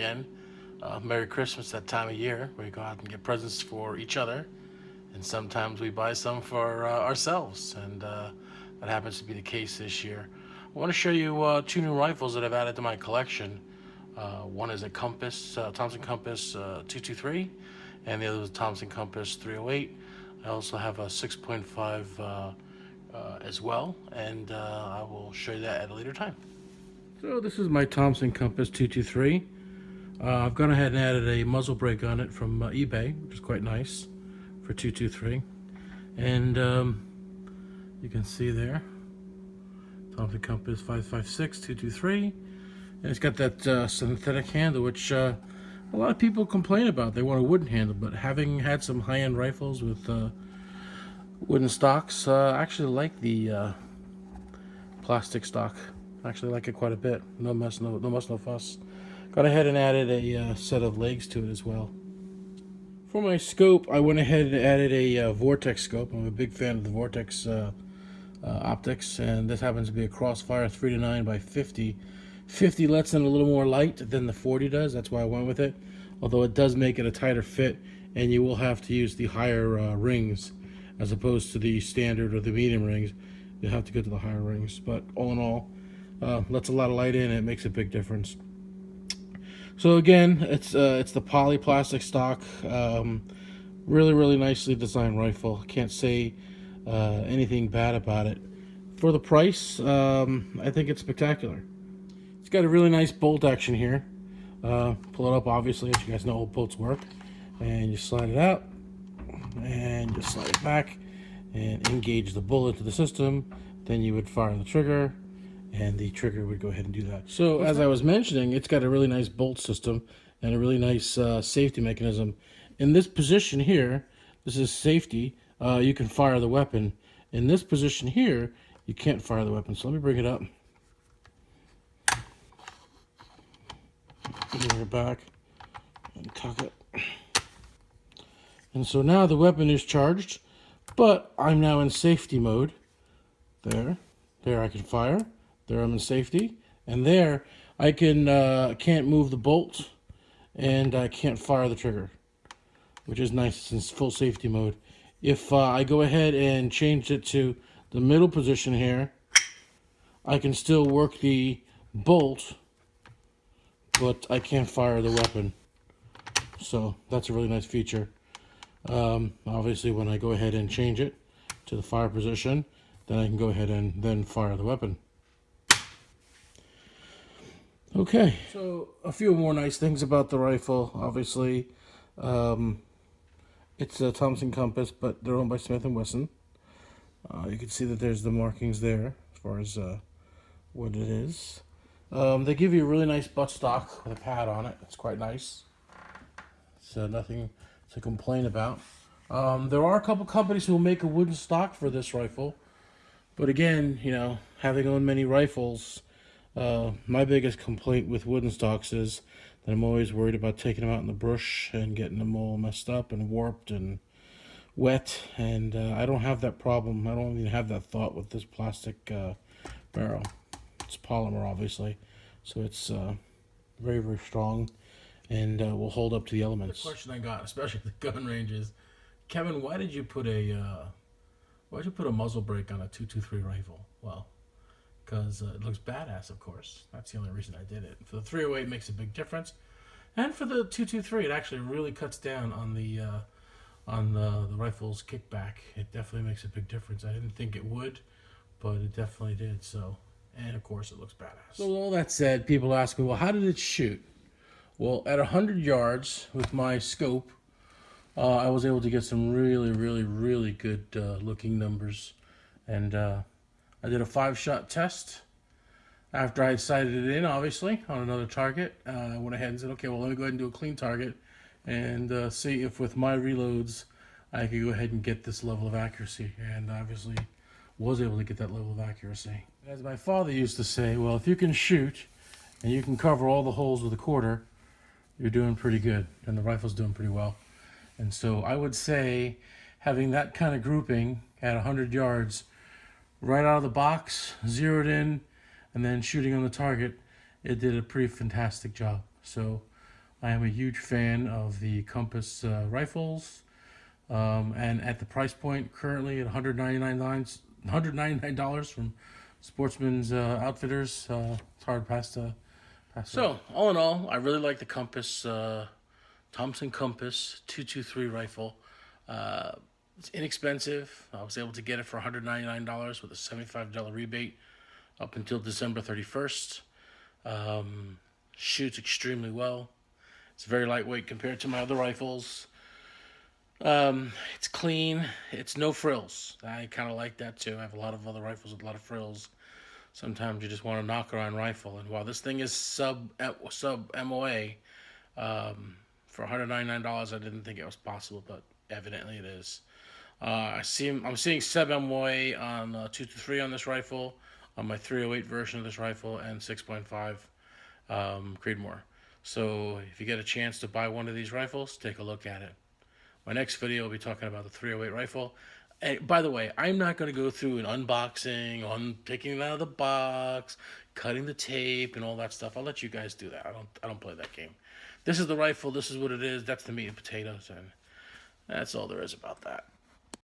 again. Merry Christmas, that time of year where we go out and get presents for each other, and sometimes we buy some for ourselves, and that happens to be the case this year. I want to show you two new rifles that I've added to my collection. One is a Compass, Thompson Compass 223, and the other is a Thompson Compass 308. I also have a 6.5 as well, and I will show you that at a later time. So this is my Thompson Compass 223. I've gone ahead and added a muzzle brake on it from eBay, which is quite nice for 223. And you can see there, Thompson Compass 556 223. And it's got that synthetic handle, which a lot of people complain about. They want a wooden handle, but having had some high-end rifles with wooden stocks, I actually like the plastic stock. I actually like it quite a bit. No muss, no fuss. Got ahead and added a set of legs to it as well. For my scope, I went ahead and added a Vortex scope. I'm a big fan of the Vortex optics, and this happens to be a Crossfire 3-9 by 50. 50 lets in a little more light than the 40 does. That's why I went with it. Although it does make it a tighter fit, and you will have to use the higher rings as opposed to the standard or the medium rings. You'll have to go to the higher rings. But all in all, lets a lot of light in, and it makes a big difference. So again, it's the poly plastic stock. Really nicely designed rifle. Can't say anything bad about it. For the price, I think it's spectacular. It's got a really nice bolt action here. Pull it up, obviously, as you guys know how bolts work. And you slide it out, and you slide it back, and engage the bullet to the system. Then you would fire the trigger, and the trigger would go ahead and do that. So as I was mentioning, it's got a really nice bolt system and a really nice safety mechanism. In this position here, this is safety, you can fire the weapon. In this position here, you can't fire the weapon. So let me bring it up. Bring it back and cock it. And so now the weapon is charged, but I'm now in safety mode. There I can fire. There I'm in safety, and there I can't move the bolt, and I can't fire the trigger, which is nice. It's in full safety mode. If I go ahead and change it to the middle position here, I can still work the bolt, but I can't fire the weapon. So that's a really nice feature. Obviously, when I go ahead and change it to the fire position, then I can go ahead and then fire the weapon. Okay, so a few more nice things about the rifle. Obviously, it's a Thompson Compass, but they're owned by Smith & Wesson. You can see that there's the markings there as far as what it is. They give you a really nice buttstock with a pad on it. It's quite nice. So nothing to complain about. There are a couple companies who will make a wooden stock for this rifle. But again, you know, having owned many rifles, my biggest complaint with wooden stocks is that I'm always worried about taking them out in the bush and getting them all messed up and warped and wet. And I don't have that problem. I don't even have that thought with this plastic barrel. It's polymer, obviously, so it's very strong and will hold up to the elements. The question I got, especially at the gun range, is, Kevin, why did you put a muzzle brake on a 223 rifle? Well, because it looks badass, of course. That's the only reason I did it. For the 308, it makes a big difference, and for the 223, it actually really cuts down on the rifle's kickback. It definitely makes a big difference. I didn't think it would, but it definitely did. So. And of course, it looks badass. So with all that said, people ask me, well, how did it shoot? Well, at 100 yards with my scope, I was able to get some really good looking numbers. And I did a 5-shot test. After I had sighted it in, obviously, on another target, I went ahead and said, okay, well, let me go ahead and do a clean target and see if with my reloads, I could go ahead and get this level of accuracy. And obviously was able to get that level of accuracy. As my father used to say, well, if you can shoot and you can cover all the holes with a quarter, you're doing pretty good, and the rifle's doing pretty well. And so I would say having that kind of grouping at 100 yards right out of the box, zeroed in, and then shooting on the target, it did a pretty fantastic job. So I am a huge fan of the Compass rifles, and at the price point currently at $199 from Sportsman's Outfitters, it's hard to pass. So all in all, I really like the Compass, Thompson Compass 223 rifle. It's inexpensive. I was able to get it for $199 with a $75 rebate up until December 31st. Shoots extremely well. It's very lightweight compared to my other rifles. It's clean. It's no frills. I kind of like that too. I have a lot of other rifles with a lot of frills. Sometimes you just want a knock-around rifle. And while this thing is sub MOA, for $199, I didn't think it was possible, but evidently it is. I'm seeing sub MOA on 223 on this rifle, on my 308 version of this rifle, and 6.5 Creedmoor. So if you get a chance to buy one of these rifles, take a look at it. My next video will be talking about the 308 rifle. And by the way, I'm not going to go through an unboxing, on taking it out of the box, cutting the tape, and all that stuff. I'll let you guys do that. I don't play that game. This is the rifle. This is what it is. That's the meat and potatoes, and that's all there is about that.